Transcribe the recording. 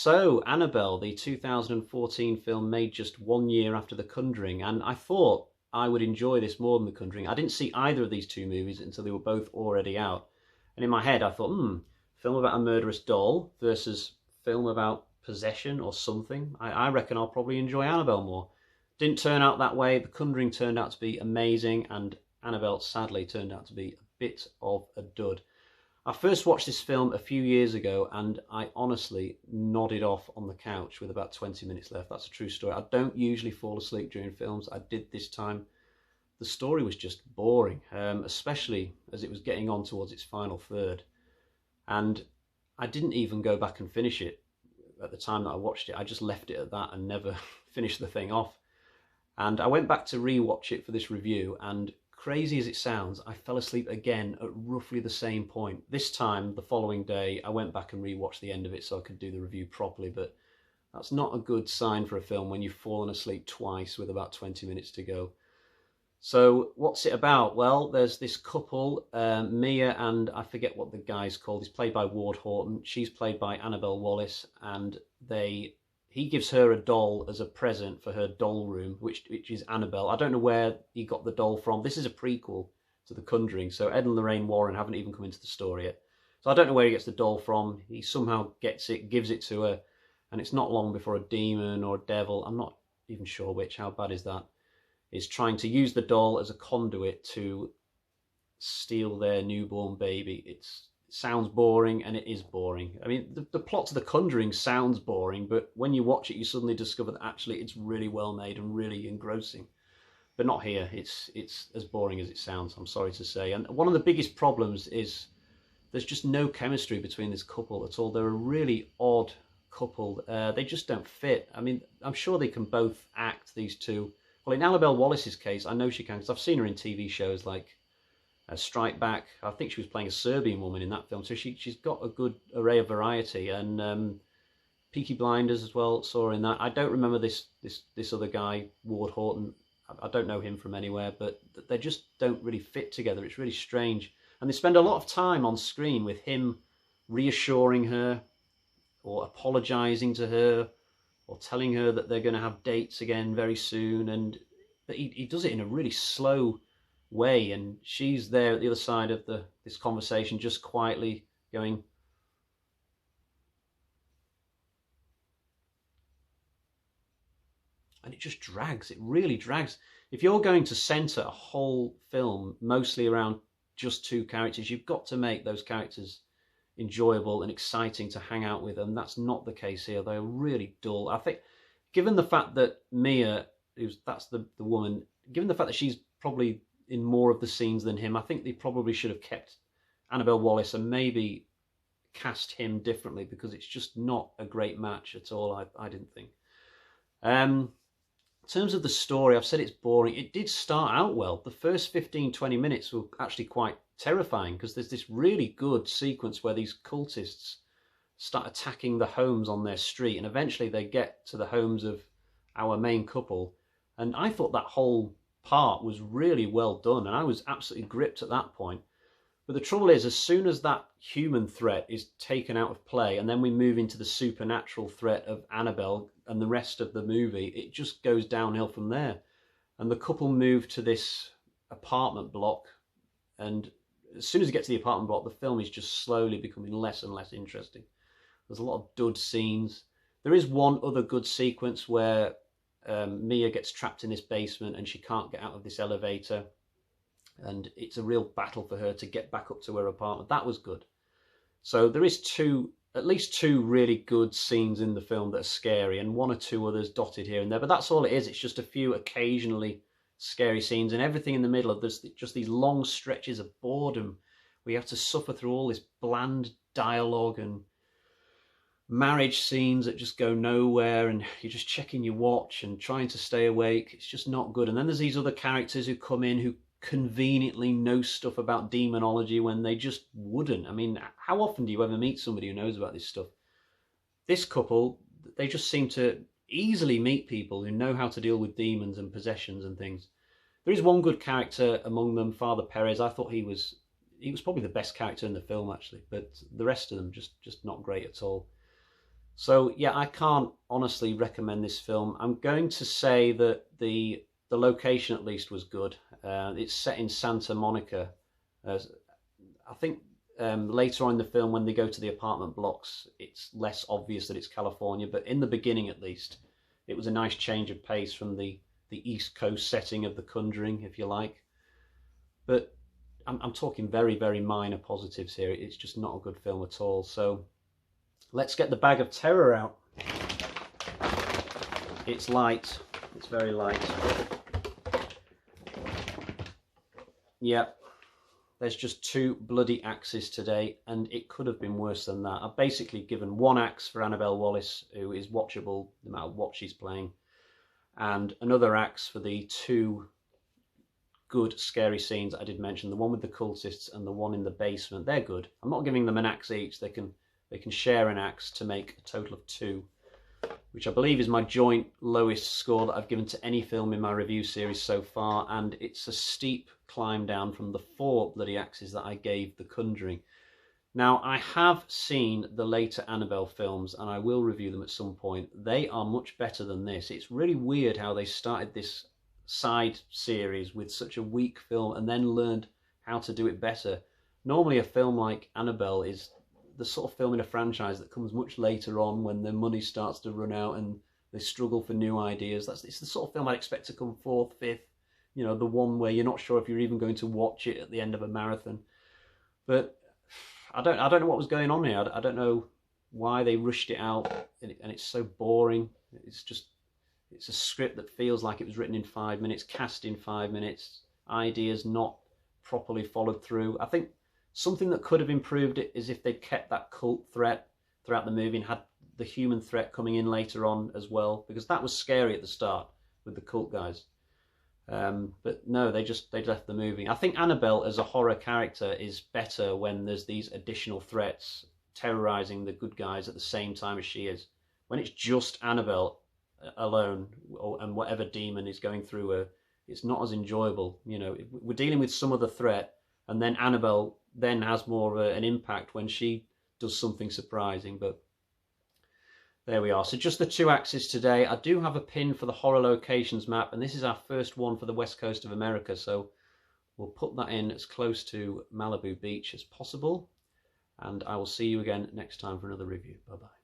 So, Annabelle, the 2014 film made just 1 year after The Conjuring, and I thought I would enjoy this more than The Conjuring. I didn't see either of these two movies until they were both already out. And in my head, I thought, film about a murderous doll versus film about possession or something. I reckon I'll probably enjoy Annabelle more. Didn't turn out that way. The Conjuring turned out to be amazing, and Annabelle sadly turned out to be a bit of a dud. I first watched this film a few years ago and I honestly nodded off on the couch with about 20 minutes left. That's a true story. I don't usually fall asleep during films. I did this time. The story was just boring, especially as it was getting on towards its final third. And I didn't even go back and finish it at the time that I watched it. I just left it at that and never finished the thing off. And I went back to re-watch it for this review, and crazy as it sounds, I fell asleep again at roughly the same point. This time, the following day, I went back and rewatched the end of it so I could do the review properly, but that's not a good sign for a film when you've fallen asleep twice with about 20 minutes to go. So what's it about? Well, there's this couple, Mia and I forget what the guy's called. He's played by Horton. She's played by Annabelle Wallis, and he gives her a doll as a present for her doll room, which is Annabelle. I don't know where he got the doll from. This is a prequel to The Conjuring, so Ed and Lorraine Warren haven't even come into the story yet. So I don't know where he gets the doll from. He somehow gets it, gives it to her, and it's not long before a demon or a devil, I'm not even sure which, how bad is that, is trying to use the doll as a conduit to steal their newborn baby. It sounds boring, and it is boring. I mean, the plot to The Conjuring sounds boring, but when you watch it, you suddenly discover that actually it's really well made and really engrossing. But not here. It's as boring as it sounds, I'm sorry to say. And one of the biggest problems is there's just no chemistry between this couple at all. They're a really odd couple. They just don't fit. I mean, I'm sure they can both act, these two. Well, in Annabelle Wallis's case, I know she can, because I've seen her in TV shows like Strike Back. I think she was playing a Serbian woman in that film, so she's got a good array of variety. And Peaky Blinders as well, saw her in that. I don't remember this other guy, Horton. I don't know him from anywhere, but they just don't really fit together. It's really strange. And they spend a lot of time on screen with him reassuring her or apologising to her or telling her that they're going to have dates again very soon. And but he does it in a really slow way, and she's there at the other side of this conversation just quietly going, and it just drags. It really drags. If you're going to centre a whole film mostly around just two characters, you've got to make those characters enjoyable and exciting to hang out with, and that's not the case here. They're really dull. I think, given the fact that Mia, that's the woman, given the fact that she's probably in more of the scenes than him, I think they probably should have kept Annabelle Wallis and maybe cast him differently, because it's just not a great match at all, I didn't think. In terms of the story, I've said it's boring. It did start out well. The first 15-20 minutes were actually quite terrifying, because there's this really good sequence where these cultists start attacking the homes on their street, and eventually they get to the homes of our main couple, and I thought that whole part was really well done, and I was absolutely gripped at that point. But the trouble is, as soon as that human threat is taken out of play, and then we move into the supernatural threat of Annabelle and the rest of the movie, it just goes downhill from there. And the couple move to this apartment block, and as soon as you get to the apartment block, the film is just slowly becoming less and less interesting. There's a lot of dud scenes. There is one other good sequence where Mia gets trapped in this basement and she can't get out of this elevator, and it's a real battle for her to get back up to her apartment. That was good. So there is at least two really good scenes in the film that are scary, and one or two others dotted here and there, but that's all it is. It's just a few occasionally scary scenes, and everything in the middle of this, just these long stretches of boredom where you have to suffer through all this bland dialogue and marriage scenes that just go nowhere, and you're just checking your watch and trying to stay awake. It's just not good. And then there's these other characters who come in who conveniently know stuff about demonology when they just wouldn't. I mean, how often do you ever meet somebody who knows about this stuff? This couple, they just seem to easily meet people who know how to deal with demons and possessions and things. There is one good character among them, Father Perez. I thought he was probably the best character in the film, actually, but the rest of them just not great at all. So yeah, I can't honestly recommend this film. I'm going to say that the location at least was good. It's set in Santa Monica. I think later on in the film, when they go to the apartment blocks, it's less obvious that it's California. But in the beginning, at least, it was a nice change of pace from the East Coast setting of The Conjuring, if you like. But I'm talking very, very minor positives here. It's just not a good film at all. So let's get the bag of terror out. It's light. It's very light. Yep. There's just 2 bloody axes today, and it could have been worse than that. I've basically given 1 axe for Annabelle Wallis, who is watchable no matter what she's playing, and another axe for the 2 good scary scenes I did mention, the one with the cultists and the one in the basement. They're good. I'm not giving them an axe each. They can share an axe to make a total of 2, which I believe is my joint lowest score that I've given to any film in my review series so far, and it's a steep climb down from the 4 bloody axes that I gave The Conjuring. Now, I have seen the later Annabelle films, and I will review them at some point. They are much better than this. It's really weird how they started this side series with such a weak film and then learned how to do it better. Normally a film like Annabelle is the sort of film in a franchise that comes much later on when the money starts to run out and they struggle for new ideas. It's the sort of film I'd expect to come 4th, 5th, you know, the one where you're not sure if you're even going to watch it at the end of a marathon. But I don't know what was going on here. I don't know why they rushed it out, and it's so boring. It's a script that feels like it was written in 5 minutes, cast in 5 minutes, ideas not properly followed through. I think something that could have improved it is if they'd kept that cult threat throughout the movie and had the human threat coming in later on as well, because that was scary at the start with the cult guys. But no, they left the movie. I think Annabelle as a horror character is better when there's these additional threats terrorizing the good guys at the same time as she is. When it's just Annabelle alone and whatever demon is going through her, it's not as enjoyable. You know, we're dealing with some other threat, and then Annabelle then has more of an impact when she does something surprising. But there we are. So just the 2 axes today. I do have a pin for the horror locations map, and this is our first one for the west coast of America, so we'll put that in as close to Malibu Beach as possible, and I will see you again next time for another review. Bye bye.